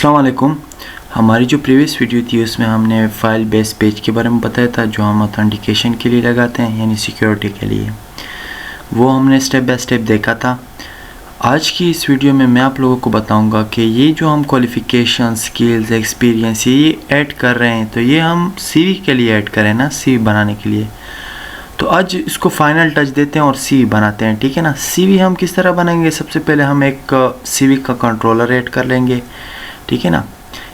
अस्सलाम वालेकुम। हमारी जो प्रीवियस वीडियो थी उसमें हमने फ़ाइल बेस पेज के बारे में बताया था जो हम ऑथेंटिकेशन के लिए लगाते हैं, यानी सिक्योरिटी के लिए। वो हमने स्टेप बाय स्टेप देखा था। आज की इस वीडियो में मैं आप लोगों को बताऊंगा कि ये जो हम क्वालिफ़िकेशन, स्किल्स, एक्सपीरियंस ये ऐड कर रहे हैं तो ये हम सीवी के लिए ऐड करें ना, सीवी बनाने के लिए। तो आज इसको फाइनल टच देते हैं और सीवी बनाते हैं, ठीक है ना। सीवी हम किस तरह बनाएंगे? सबसे पहले हम एक सीवी का कंट्रोलर ऐड कर लेंगे, ठीक है ना।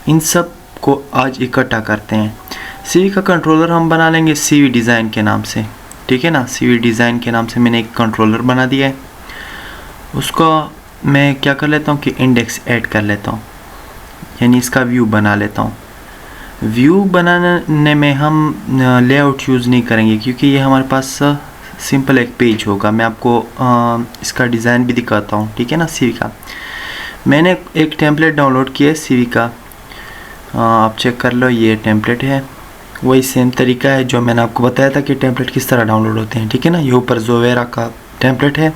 इन सब को आज इकट्ठा करते हैं। सीवी का कंट्रोलर हम बना लेंगे सीवी डिज़ाइन के नाम से, ठीक है ना। सीवी डिज़ाइन के नाम से मैंने एक कंट्रोलर बना दिया है। उसको मैं क्या कर लेता हूँ कि इंडेक्स ऐड कर लेता हूँ, यानी इसका व्यू बना लेता हूँ। व्यू बनाने में हम लेआउट यूज़ नहीं करेंगे क्योंकि ये हमारे पास सिंपल एक पेज होगा। मैं आपको इसका डिज़ाइन भी दिखाता हूँ, ठीक है ना। सीवी का मैंने एक टेम्पलेट डाउनलोड किया है सीवी का, आप चेक कर लो। ये टेम्पलेट है, वही सेम तरीका है जो मैंने आपको बताया था कि टेम्पलेट किस तरह डाउनलोड होते हैं, ठीक है ना। ये ऊपर जोवेरा का टेम्पलेट है।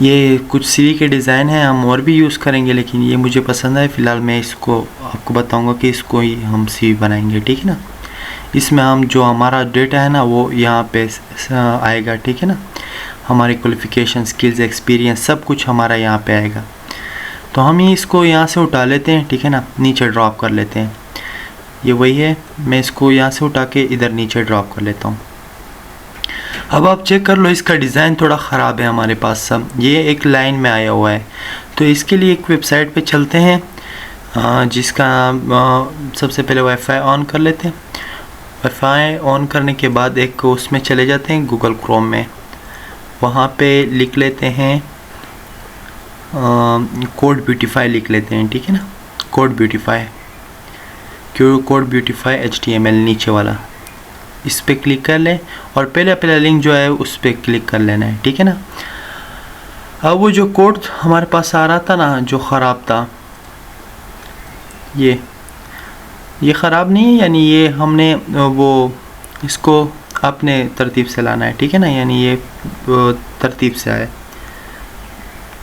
ये कुछ सीवी के डिज़ाइन है, हम और भी यूज़ करेंगे लेकिन ये मुझे पसंद है। फ़िलहाल मैं इसको आपको बताऊंगा कि इसको ही हम सीवी बनाएंगे, ठीक है ना। इसमें हम जो हमारा डेटा है ना वो यहाँ पे आएगा, ठीक है ना। हमारी क्वालिफ़िकेशन, स्किल्स, एक्सपीरियंस सब कुछ हमारा यहाँ पे आएगा। तो हम ही इसको यहाँ से उठा लेते हैं, ठीक है ना, नीचे ड्रॉप कर लेते हैं। ये वही है, मैं इसको यहाँ से उठा के इधर नीचे ड्रॉप कर लेता हूँ। अब आप चेक कर लो, इसका डिज़ाइन थोड़ा ख़राब है हमारे पास सब, ये एक लाइन में आया हुआ है। तो इसके लिए एक वेबसाइट पे चलते हैं जिसका सबसे पहले वाईफाई ऑन कर लेते हैं। वाईफाई ऑन करने के बाद एक उसमें चले जाते हैं गूगल क्रोम में, वहाँ पे लिख लेते हैं कोड ब्यूटीफाई लिख लेते हैं, ठीक है ना। Code beautify, code beautify HTML नीचे वाला, इस पर क्लिक कर लें और पहला लिंक जो है उस पर क्लिक कर लेना है, ठीक है ना। अब वो जो कोड हमारे पास आ रहा था ना जो ख़राब था, ये ख़राब नहीं है, यानी ये हमने वो इसको अपने तरतीब से लाना है, ठीक है ना, यानी ये तरतीब से आए।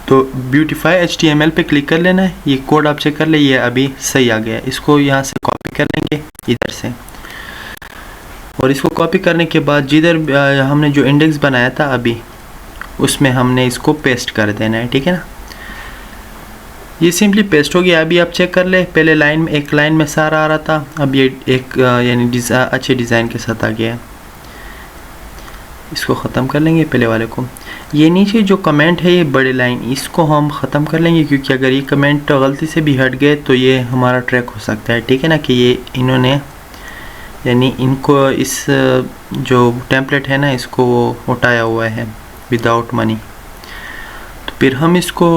तो ब्यूटीफाई HTML पे क्लिक कर लेना है। ये कोड आप चेक कर ले, ये अभी सही आ गया। इसको यहाँ से कॉपी कर लेंगे इधर से, और इसको कॉपी करने के बाद जिधर हमने जो इंडेक्स बनाया था अभी उसमें हमने इसको पेस्ट कर देना है, ठीक है ना। ये सिंपली पेस्ट हो गया। अभी आप चेक कर ले, पहले लाइन में एक लाइन में सारा आ रहा था, अब ये एक यानी अच्छे डिज़ाइन के साथ आ गया है। इसको ख़त्म कर लेंगे पहले वाले को। ये नीचे जो कमेंट है ये बड़े लाइन, इसको हम ख़त्म कर लेंगे क्योंकि अगर ये कमेंट गलती से भी हट गए तो ये हमारा ट्रैक हो सकता है, ठीक है ना, कि ये इन्होंने यानी इनको इस जो टेम्पलेट है ना इसको उठाया हुआ है विदाउट मनी। तो फिर हम इसको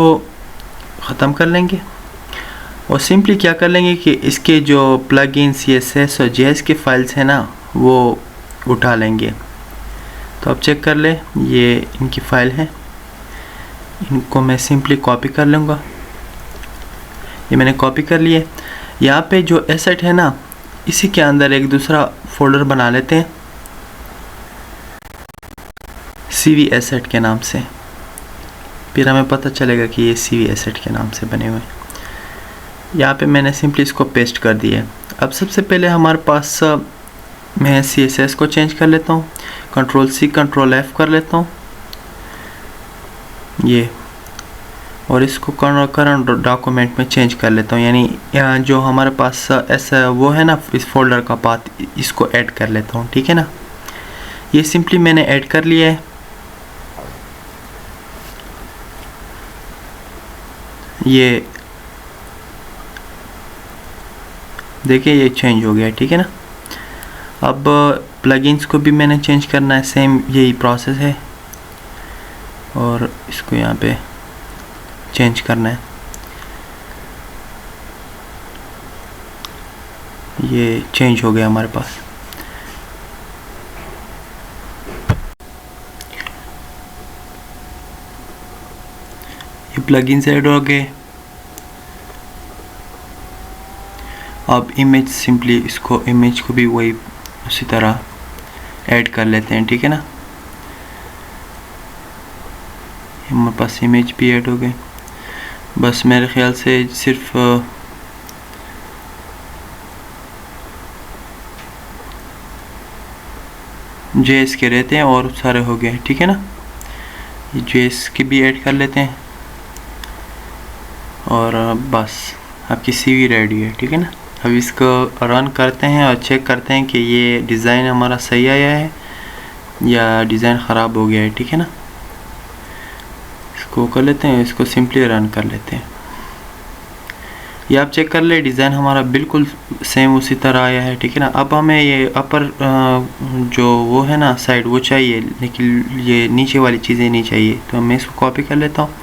ख़त्म कर लेंगे और सिंपली क्या कर लेंगे कि इसके जो प्लगइन, CSS और JS के फाइल्स हैं ना वो उठा लेंगे। तो आप चेक कर ले, ये इनकी फ़ाइल है, इनको मैं सिंपली कॉपी कर लूँगा। ये मैंने कॉपी कर लिए। यहाँ पे जो एसेट है ना इसी के अंदर एक दूसरा फोल्डर बना लेते हैं CV एसेट के नाम से, फिर हमें पता चलेगा कि ये CV एसेट के नाम से बने हुए हैं। यहाँ पे मैंने सिंपली इसको पेस्ट कर दिया। अब सबसे पहले हमारे पास मैं CSS को चेंज कर लेता हूँ, Ctrl+C Ctrl+F कर लेता हूँ ये, और इसको करंट डॉक्यूमेंट में चेंज कर लेता हूँ। यानी यहाँ जो हमारे पास ऐसा वो है ना इस फोल्डर का पाथ, इसको ऐड कर लेता हूँ, ठीक है ना। ये सिंपली मैंने ऐड कर लिया है। ये देखिए ये चेंज हो गया, ठीक है ना। अब प्लगइन्स को भी मैंने चेंज करना है, सेम यही प्रोसेस है, और इसको यहाँ पे चेंज करना है। ये चेंज हो गया हमारे पास। ये प्लगइन्स ऐड हो गए। अब इमेज, सिंपली इसको इमेज को भी वही उसी तरह ऐड कर लेते हैं, ठीक है ना। हमारे पास इमेज भी ऐड हो गए। बस मेरे ख्याल से सिर्फ JS के रहते हैं और सारे हो गए, ठीक है ना। ये JS के भी ऐड कर लेते हैं और बस आपकी CV रेडी है, ठीक है ना। अब इसको रन करते हैं और चेक करते हैं कि ये डिज़ाइन हमारा सही आया है या डिज़ाइन ख़राब हो गया है, ठीक है ना। इसको कर लेते हैं, इसको सिंपली रन कर लेते हैं। ये आप चेक कर ले, डिज़ाइन हमारा बिल्कुल सेम उसी तरह आया है, ठीक है ना। अब हमें ये अपर जो वो है ना साइड वो चाहिए, लेकिन ये नीचे वाली चीज़ें नहीं चाहिए, तो मैं इसको कॉपी कर लेता हूँ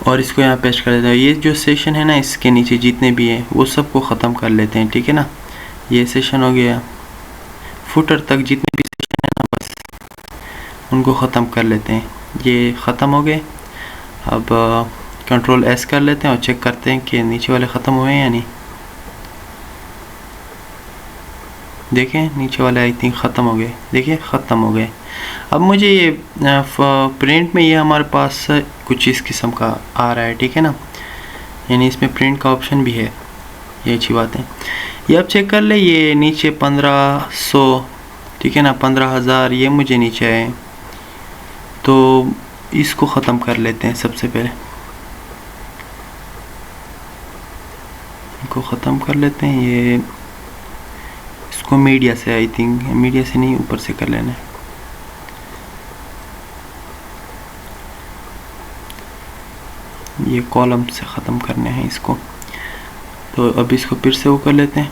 और इसको यहाँ पेस्ट कर देता हूँ। ये जो सेशन है ना, इसके नीचे जितने भी हैं वो सबको ख़त्म कर लेते हैं, ठीक है ना। ये सेशन हो गया, फुटर तक जितने भी सेशन है ना बस उनको ख़त्म कर लेते हैं। ये ख़त्म हो गए। अब कंट्रोल S कर लेते हैं और चेक करते हैं कि नीचे वाले ख़त्म हुए हैं या नहीं। देखें नीचे वाले आई थिंक ख़त्म हो गए, देखिए ख़त्म हो गए। अब मुझे ये प्रिंट में ये हमारे पास कुछ इस किस्म का आ रहा है, ठीक है ना, यानी इसमें प्रिंट का ऑप्शन भी है, ये अच्छी बात है। ये आप चेक कर ले, ये नीचे 1500, ठीक है ना, 15,000 ये मुझे नीचे है, तो इसको ख़त्म कर लेते हैं। सबसे पहले इनको ख़त्म कर लेते हैं। ये इसको मीडिया से, आई थिंक मीडिया से नहीं, ऊपर से कर लेना है। ये कॉलम से ख़त्म करने हैं इसको, तो अब इसको फिर से वो कर लेते हैं।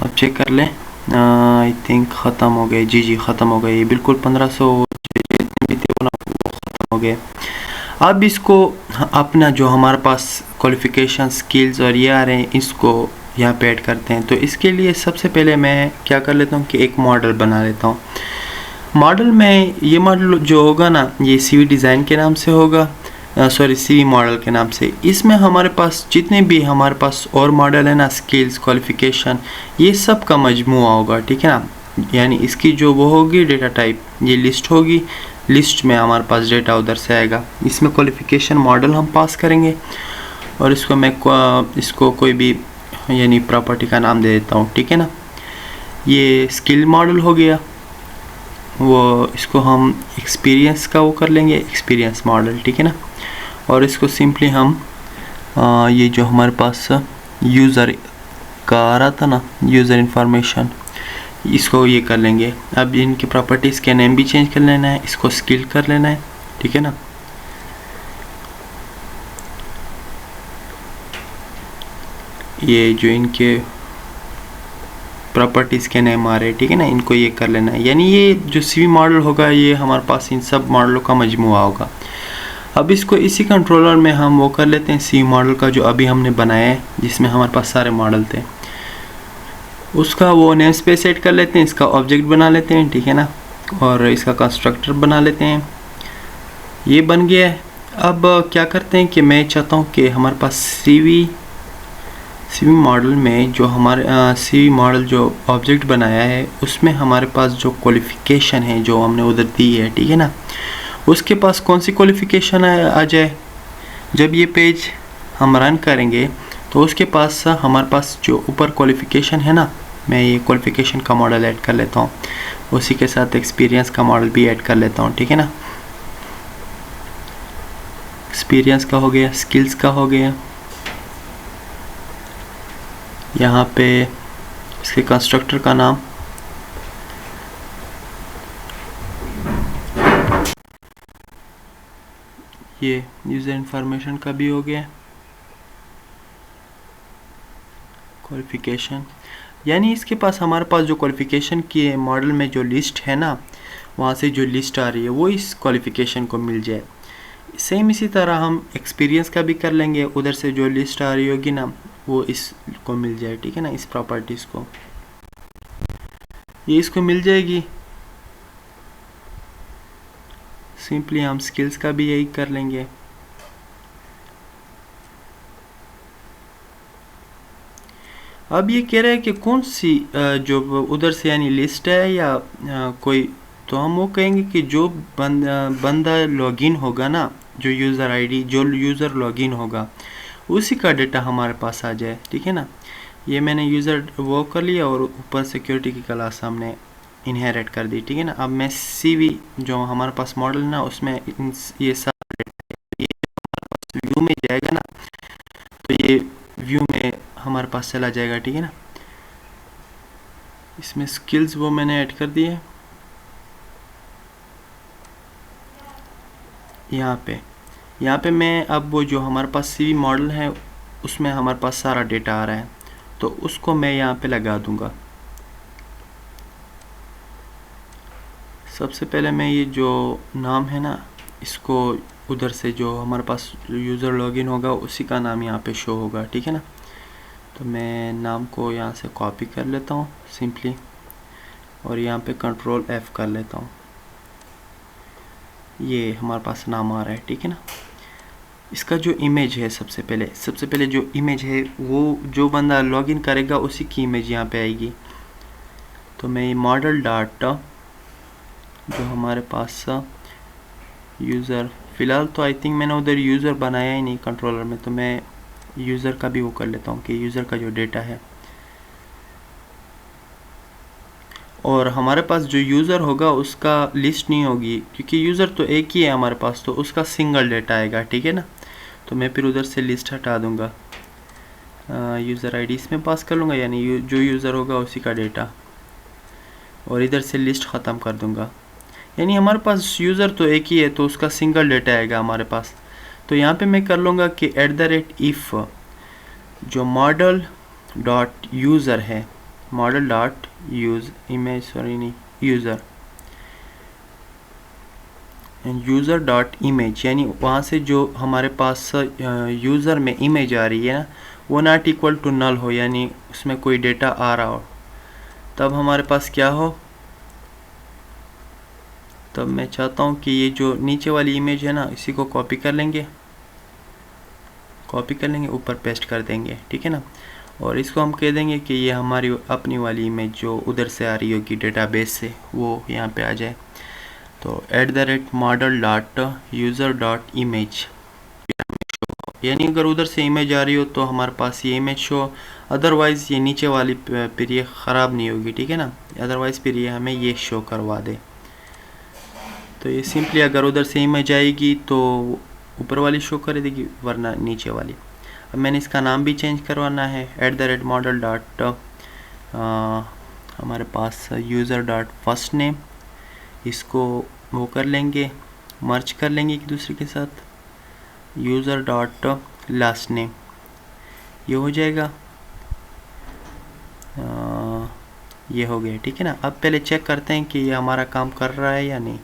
अब चेक कर लें, आई थिंक ख़त्म हो गए। जी ख़त्म हो गए, ये बिल्कुल 1500 जितने भी थे वो ख़त्म हो गए। अब इसको अपना जो हमारे पास क्वालिफ़िकेशन स्किल्स और ये आ रहे हैं, इसको यहाँ पे ऐड करते हैं। तो इसके लिए सबसे पहले मैं क्या कर लेता हूँ कि एक मॉडल बना लेता हूँ। मॉडल में ये मॉडल जो होगा ना, ये CV डिज़ाइन के नाम से होगा, CV मॉडल के नाम से। इसमें हमारे पास जितने भी हमारे पास और मॉडल है ना, स्किल्स, क्वालिफ़िकेशन, ये सब का मजमुआ होगा, ठीक है ना। यानी इसकी जो वो होगी डेटा टाइप, ये लिस्ट होगी, लिस्ट में हमारे पास डेटा उधर से आएगा। इसमें क्वालिफ़िकेशन मॉडल हम पास करेंगे और इसको मैं इसको कोई भी यानी प्रॉपर्टी का नाम दे देता हूँ, ठीक है ना। ये स्किल मॉडल हो गया, वो इसको हम एक्सपीरियंस का वो कर लेंगे, एक्सपीरियंस मॉडल, ठीक है ना। और इसको सिंपली हम ये जो हमारे पास यूज़र का आ रहा था ना, यूज़र इंफॉर्मेशन, इसको ये कर लेंगे। अब इनकी प्रॉपर्टीज़ के नेम भी चेंज कर लेना है, इसको स्किल कर लेना है, ठीक है ना। ये जो इनके प्रॉपर्टीज़ के नेम आ रहे हैं, ठीक है ना, इनको ये कर लेना है। यानी ये जो CV मॉडल होगा ये हमारे पास इन सब मॉडलों का मजमुआ होगा। अब इसको इसी कंट्रोलर में हम वो कर लेते हैं, CV मॉडल का जो अभी हमने बनाया है, जिसमें हमारे पास सारे मॉडल थे, उसका वो नेम स्पेस सेट कर लेते हैं, इसका ऑब्जेक्ट बना लेते हैं, ठीक है ना, और इसका कंस्ट्रक्टर बना लेते हैं। ये बन गया है। अब क्या करते हैं कि मैं चाहता हूँ कि हमारे पास CV मॉडल में जो हमारे CV मॉडल जो ऑब्जेक्ट बनाया है, उसमें हमारे पास जो क्वालिफ़िकेशन है जो हमने उधर दी है, ठीक है ना, उसके पास कौन सी क्वालिफ़िकेशन आ जाए। जब ये पेज हम रन करेंगे तो उसके पास हमारे पास जो ऊपर क्वालिफ़िकेशन है ना, मैं ये क्वालिफ़िकेशन का मॉडल ऐड कर लेता हूँ, उसी के साथ एक्सपीरियंस का मॉडल भी ऐड कर लेता हूँ, ठीक है ना। एक्सपीरियंस का हो गया, स्किल्स का हो गया, यहाँ पे इसके कंस्ट्रक्टर का नाम, ये यूज़र इंफॉर्मेशन का भी हो गया, क्वालिफ़िकेशन, यानी इसके पास हमारे पास जो क्वालिफ़िकेशन की मॉडल में जो लिस्ट है ना, वहाँ से जो लिस्ट आ रही है वो इस क्वालिफ़िकेशन को मिल जाए। सेम इसी तरह हम एक्सपीरियंस का भी कर लेंगे, उधर से जो लिस्ट आ रही होगी ना वो इसको मिल जाए, ठीक है ना, इस प्रॉपर्टीज़ को ये इसको मिल जाएगी। सिंपली हम स्किल्स का भी यही कर लेंगे। अब ये कह रहा है कि कौन सी जो उधर से यानी लिस्ट है या कोई, तो हम वो कहेंगे कि जो बंदा लॉगिन होगा ना, जो यूज़र ID, जो यूज़र लॉगिन होगा उसी का डेटा हमारे पास आ जाए, ठीक है ना। ये मैंने यूज़र वो कर लिया और ऊपर सिक्योरिटी की क्लास हमने इनहेरिट कर दी, ठीक है ना। अब मैं CV जो हमारे पास मॉडल ना उसमें ये सारा व्यू में जाएगा ना, तो ये व्यू में हमारे पास चला जाएगा, ठीक है ना। इसमें स्किल्स वो मैंने ऐड कर दिए यहाँ पे मैं अब वो जो हमारे पास CV मॉडल है उसमें हमारे पास सारा डेटा आ रहा है, तो उसको मैं यहाँ पे लगा दूंगा। सबसे पहले मैं ये जो नाम है ना इसको उधर से जो हमारे पास यूज़र लॉगिन होगा उसी का नाम यहाँ पे शो होगा, ठीक है ना। तो मैं नाम को यहाँ से कॉपी कर लेता हूँ सिंपली और यहाँ पे कंट्रोल F कर लेता हूँ। ये हमारे पास नाम आ रहा है, ठीक है ना। इसका जो इमेज है सबसे पहले जो इमेज है वो जो बंदा लॉगिन करेगा उसी की इमेज यहाँ पे आएगी। तो मैं मॉडल डाटा जो हमारे पास यूज़र फ़िलहाल तो आई थिंक मैंने उधर यूज़र बनाया ही नहीं कंट्रोलर में, तो मैं यूज़र का भी वो कर लेता हूँ कि यूज़र का जो डेटा है, और हमारे पास जो यूज़र होगा उसका लिस्ट नहीं होगी क्योंकि यूज़र तो एक ही है हमारे पास, तो उसका सिंगल डेटा आएगा, ठीक है ना। तो मैं फिर उधर से लिस्ट हटा दूँगा, यूज़र ID इसमें पास कर लूँगा, यानी जो यूज़र होगा उसी का डेटा, और इधर से लिस्ट ख़त्म कर दूँगा। यानी हमारे पास यूज़र तो एक ही है तो उसका सिंगल डेटा आएगा हमारे पास। तो यहाँ पे मैं कर लूँगा कि @if जो मॉडल डॉट यूज़र है, model dot use image sorry नहीं यूज़र यूज़र डॉट इमेज, यानी वहाँ से जो हमारे पास यूज़र में इमेज आ रही है ना वो नॉट इक्वल टू नल हो, यानी उसमें कोई डेटा आ रहा हो, तब हमारे पास क्या हो। तब मैं चाहता हूँ कि ये जो नीचे वाली इमेज है ना इसी को कॉपी कर लेंगे ऊपर पेस्ट कर देंगे, ठीक है ना। और इसको हम कह देंगे कि ये हमारी अपनी वाली इमेज जो उधर से आ रही होगी डेटाबेस से वो यहाँ पे आ जाए। तो @model.user.image, यानी अगर उधर से इमेज आ रही हो तो हमारे पास ये इमेज शो, अदरवाइज़ ये नीचे वाली फिर ये ख़राब नहीं होगी, ठीक है ना। अदरवाइज़ फिर ये हमें ये शो करवा दे। तो ये सिंपली अगर उधर से इमेज आएगी तो ऊपर वाली शो कर देगी वरना नीचे वाली। अब मैंने इसका नाम भी चेंज करवाना है, @model. हमारे पास user.firstname, इसको वो कर लेंगे मर्ज कर लेंगे एक दूसरे के साथ, user.lastname, ये हो जाएगा। ये हो गया, ठीक है ना। अब पहले चेक करते हैं कि ये हमारा काम कर रहा है या नहीं,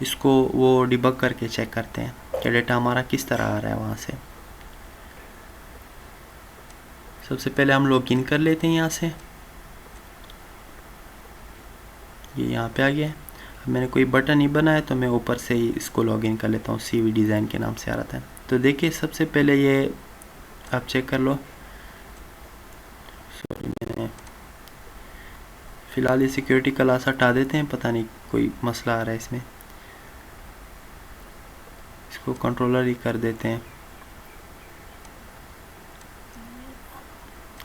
इसको वो डिबग करके चेक करते हैं कि डेटा हमारा किस तरह आ रहा है वहाँ से। सबसे पहले हम लॉगिन कर लेते हैं यहाँ से, ये यहाँ पे आ गया है। अब मैंने कोई बटन नहीं बनाया तो मैं ऊपर से ही इसको लॉगिन कर लेता हूँ, CV डिज़ाइन के नाम से आ रहा था। तो देखिए सबसे पहले ये आप चेक कर लो, सॉरी मैंने फ़िलहाल ये सिक्योरिटी क्लास हटा देते हैं, पता नहीं कोई मसला आ रहा है इसमें, इसको कंट्रोलर ही कर देते हैं,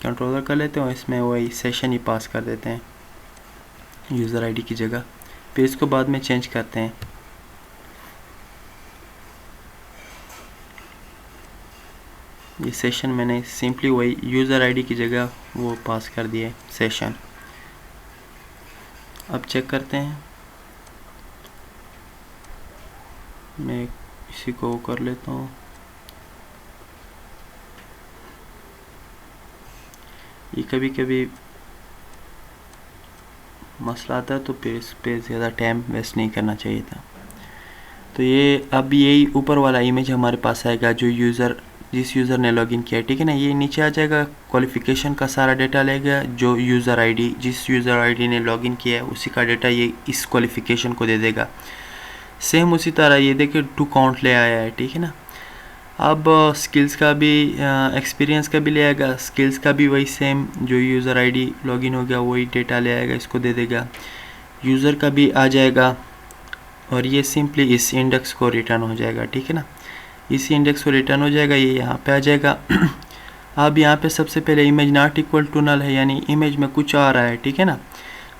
कंट्रोलर कर लेते हैं, इसमें वही सेशन ही पास कर देते हैं यूज़र ID की जगह, फिर इसको बाद में चेंज करते हैं। ये सेशन मैंने सिंपली वही यूज़र ID की जगह वो पास कर दिए सेशन। अब चेक करते हैं, मैं इसी को कर लेता हूँ, ये कभी कभी मसला आता है तो फिर इस पर ज़्यादा टाइम वेस्ट नहीं करना चाहिए था। तो ये अब यही ऊपर वाला इमेज हमारे पास आएगा जो जिस यूज़र ने लॉगिन किया, ठीक है ना। ये नीचे आ जाएगा, क्वालिफ़िकेशन का सारा डेटा लेगा, जो यूज़र ID जिस यूज़र ID ने लॉगिन किया है उसी का डेटा ये इस क्वालिफ़िकेशन को दे देगा। सेम उसी तरह ये देखिए टू काउंट ले आया है, ठीक है ना। अब स्किल्स का भी एक्सपीरियंस का भी ले आएगा, स्किल्स का भी वही सेम जो यूज़र ID लॉगिन हो गया वही डेटा ले आएगा, इसको दे देगा। यूज़र का भी आ जाएगा और ये सिंपली इस इंडेक्स को रिटर्न हो जाएगा, ठीक है ना। इसी इंडेक्स को रिटर्न हो जाएगा, ये यहाँ पे आ जाएगा। अब यहाँ पे सबसे पहले image not equal to null है, यानी इमेज में कुछ आ रहा है, ठीक है ना।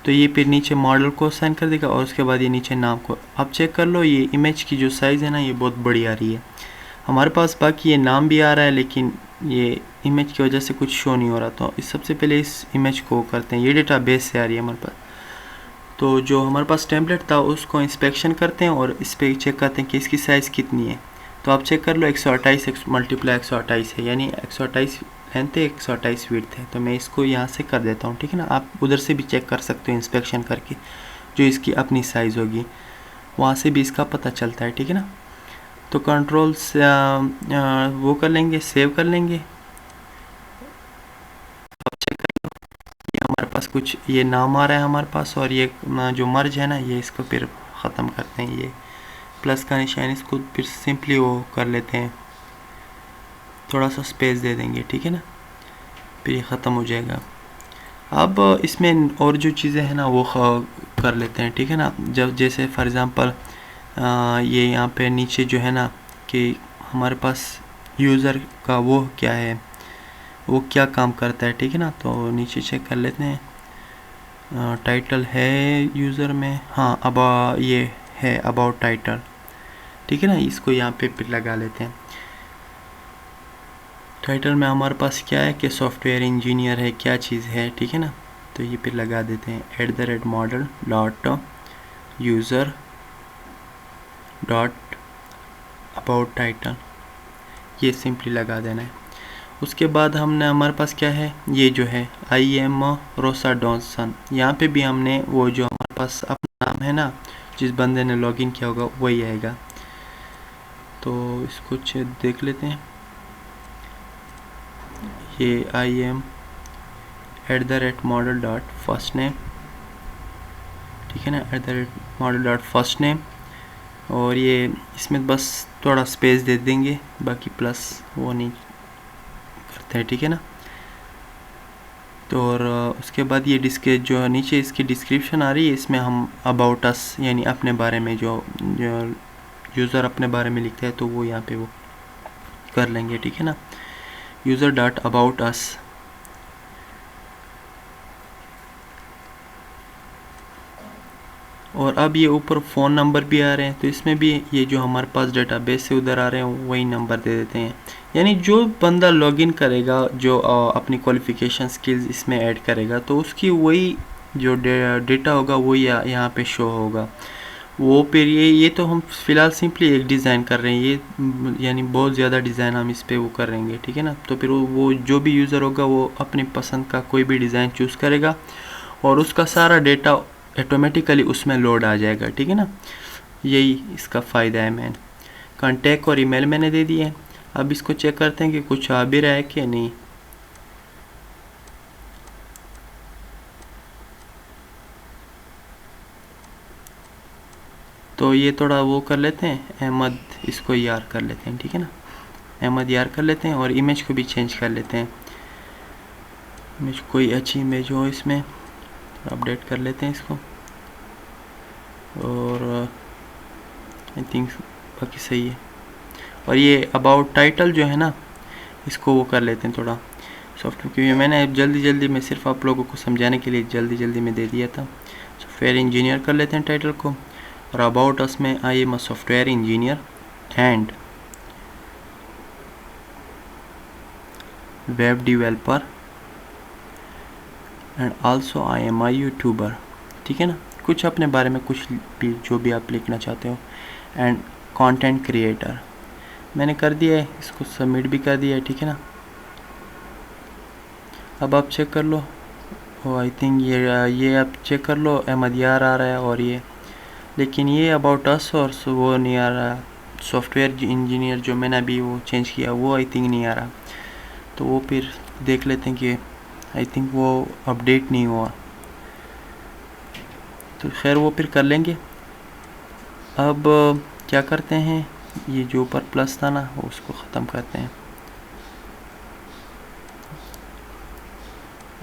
तो ये फिर नीचे मॉडल को असाइन कर देगा और उसके बाद ये नीचे नाम को। अब चेक कर लो, ये इमेज की जो साइज़ है ना ये बहुत बड़ी आ रही है हमारे पास। बाकी ये नाम भी आ रहा है लेकिन ये इमेज की वजह से कुछ शो नहीं हो रहा। तो सबसे पहले इस इमेज को करते हैं, ये डेटा बेस से आ रही है हमारे पास। तो जो हमारे पास टेम्पलेट था उसको इंस्पेक्शन करते हैं और इस पर चेक करते हैं कि इसकी साइज़ कितनी है। तो आप चेक कर लो 128 मल्टीप्लाई 128 है, यानी 128 लेंथ है, 128 विड्थ है। तो मैं इसको यहाँ से कर देता हूँ, ठीक है ना। आप उधर से भी चेक कर सकते हो इंस्पेक्शन करके, जो इसकी अपनी साइज़ होगी वहाँ से भी इसका पता चलता है, ठीक है ना। तो कंट्रोल से वो कर लेंगे, सेव कर लेंगे। अब चेक कर लो, ये हमारे पास कुछ ये नाम आ रहा है हमारे पास, और ये जो मर्ज है ना ये इसको फिर ख़त्म करते हैं। ये प्लस का निशान इसको फिर सिंपली वो कर लेते हैं, थोड़ा सा स्पेस दे देंगे, ठीक है ना, फिर ये ख़त्म हो जाएगा। अब इसमें और जो चीज़ें हैं ना वो कर लेते हैं, ठीक है ना। जब जैसे फॉर एग्ज़ाम्पल ये यहाँ पे नीचे जो है ना कि हमारे पास यूज़र का वो क्या है, वो क्या काम करता है, ठीक है ना। तो नीचे चेक कर लेते हैं, टाइटल है यूज़र में, हाँ अब ये है अबाउट टाइटल, ठीक है ना। इसको यहाँ पे फिर लगा लेते हैं। टाइटल में हमारे पास क्या है कि सॉफ्टवेयर इंजीनियर है, क्या चीज़ है, ठीक है ना। तो ये फिर लगा देते हैं @model dot user dot about title, ये सिंपली लगा देना है। उसके बाद हमने हमारे पास क्या है, ये जो है आई एम रोसा डॉनसन, यहाँ पे भी हमने वो जो हमारे पास अपना नाम है ना जिस बंदे ने लॉगिन किया होगा वही आएगा। तो इसको देख लेते हैं, ये I am @model dot first name, ठीक है ना, @model डॉट फर्स्ट नेम। और ये इसमें बस थोड़ा स्पेस दे देंगे, बाकी प्लस वो नहीं करते हैं, ठीक है ना। तो और उसके बाद ये जो नीचे इसकी डिस्क्रिप्शन आ रही है, इसमें हम अबाउट अस यानी अपने बारे में जो यूज़र अपने बारे में लिखता है तो वो यहाँ पे वो कर लेंगे, ठीक है ना, यूज़र डॉट अबाउट अस। और अब ये ऊपर फ़ोन नंबर भी आ रहे हैं, तो इसमें भी ये जो हमारे पास डेटाबेस से उधर आ रहे हैं वही नंबर दे देते हैं। यानी जो बंदा लॉगिन करेगा, जो अपनी क्वालिफ़िकेशन स्किल्स इसमें ऐड करेगा, तो उसकी वही जो डेटा होगा वही यहाँ पे शो होगा। वो फिर ये तो हम फ़िलहाल सिंपली एक डिज़ाइन कर रहे हैं, ये यानी बहुत ज़्यादा डिज़ाइन हम इस पर वो कर रहेंगे, ठीक है ना। तो फिर वो जो भी यूज़र होगा वो अपनी पसंद का कोई भी डिज़ाइन चूज़ करेगा और उसका सारा डेटा ऑटोमेटिकली उसमें लोड आ जाएगा, ठीक है ना। यही इसका फ़ायदा है। मैंने कॉन्टैक्ट और ईमेल मैंने दे दिए। अब इसको चेक करते हैं कि कुछ आ भी रहा है कि नहीं। तो ये थोड़ा वो कर लेते हैं, अहमद इसको यार कर लेते हैं, ठीक है ना, अहमद यार कर लेते हैं। और इमेज को भी चेंज कर लेते हैं, इमेज कोई अच्छी इमेज हो इसमें, अपडेट कर लेते हैं इसको। और आई थिंक बाकी सही है। और ये अबाउट टाइटल जो है ना इसको वो कर लेते हैं थोड़ा सॉफ्टवेयर, क्योंकि मैंने जल्दी में सिर्फ आप लोगों को समझाने के लिए जल्दी में दे दिया था। सॉफ्टवेयर इंजीनियर कर लेते हैं टाइटल को। और अबाउट अस में I am a software engineer and web developer and also I am a YouTuber, ठीक है ना। कुछ अपने बारे में कुछ भी जो भी आप लिखना चाहते हो। एंड कंटेंट क्रिएटर मैंने कर दिया है, इसको सबमिट भी कर दिया है, ठीक है ना। अब आप चेक कर लो, आई थिंक ये आप चेक कर लो, अहमद यार आ रहा है। और ये लेकिन ये अबाउट अस और वो नहीं आ रहा, सॉफ्टवेयर इंजीनियर जो मैंने अभी वो चेंज किया वो आई थिंक नहीं आ रहा। तो वो फिर देख लेते हैं कि आई थिंक वो अपडेट नहीं हुआ, तो खैर वो फिर कर लेंगे। अब क्या करते हैं, ये जो ऊपर प्लस था ना वो उसको ख़त्म करते हैं।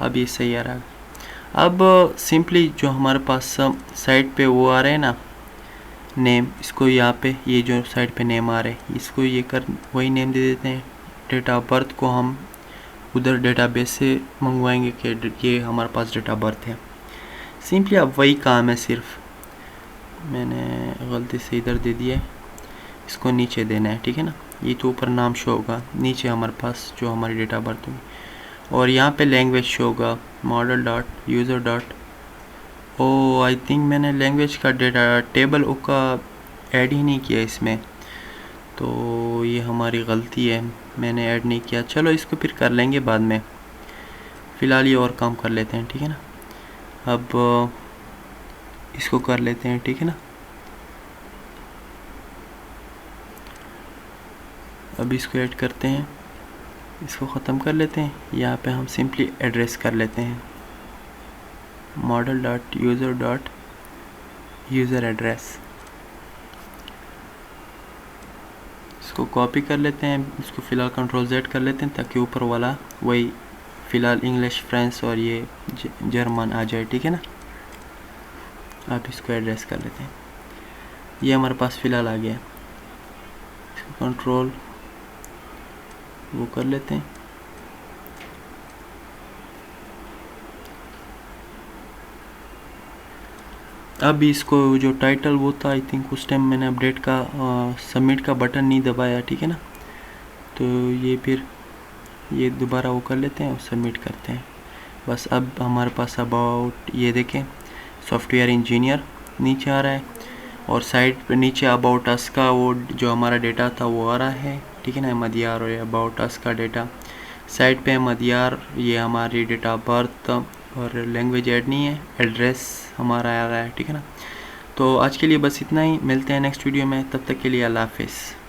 अब ये सही आ रहा है। अब सिंपली जो हमारे पास साइड पे वो आ रहे हैं ना नेम, इसको यहाँ पे ये जो साइड पे नेम आ रहे हैं इसको ये कर वही नेम दे देते हैं। डेट ऑफ बर्थ को हम उधर डेटाबेस से मंगवाएंगे कि ये हमारे पास डेट ऑफ बर्थ है। सिंपली अब वही काम है, सिर्फ मैंने गलती से इधर दे दिया है, इसको नीचे देना है, ठीक है ना। ये तो ऊपर नाम शो होगा, नीचे हमारे पास जो हमारी डेट ऑफ बर्थ होगी, और यहाँ पे लैंग्वेज शो होगा model dot user dot. Oh I think मैंने लैंग्वेज का डेटा टेबल का ऐड ही नहीं किया इसमें, तो ये हमारी गलती है, मैंने ऐड नहीं किया। चलो इसको फिर कर लेंगे बाद में, फ़िलहाल ये और काम कर लेते हैं, ठीक है ना। अब इसको कर लेते हैं, ठीक है ना। अब इसको ऐड करते हैं, इसको ख़त्म कर लेते हैं। यहाँ पे हम सिंपली एड्रेस कर लेते हैं मॉडल डॉट यूज़र एड्रेस। इसको कॉपी कर लेते हैं, इसको फ़िलहाल कंट्रोल Z कर लेते हैं ताकि ऊपर वाला वही फ़िलहाल इंग्लिश, फ्रेंच और ये जर्मन आ जाए, ठीक है ना। आप इसको एड्रेस कर लेते हैं, ये हमारे पास फ़िलहाल आ गया। इसको कंट्रोल वो कर लेते हैं। अब इसको जो टाइटल वो था, आई थिंक उस टाइम मैंने अपडेट का सबमिट का बटन नहीं दबाया, ठीक है ना। तो ये फिर ये दोबारा वो कर लेते हैं और सबमिट करते हैं। बस अब हमारे पास अबाउट, ये देखें सॉफ्टवेयर इंजीनियर नीचे आ रहा है, और साइड पे नीचे अबाउट अस का वो जो हमारा डेटा था वो आ रहा है, ठीक है ना। अहमद यार और अबाउट अस का डेटा साइड पे अहमद यार, ये हमारी डेट ऑफ बर्थ और लैंग्वेज ऐड नहीं है, एड्रेस हमारा आ रहा है, ठीक है ना। तो आज के लिए बस इतना ही, मिलते हैं नेक्स्ट वीडियो में, तब तक के लिए अल्लाह हाफिज़।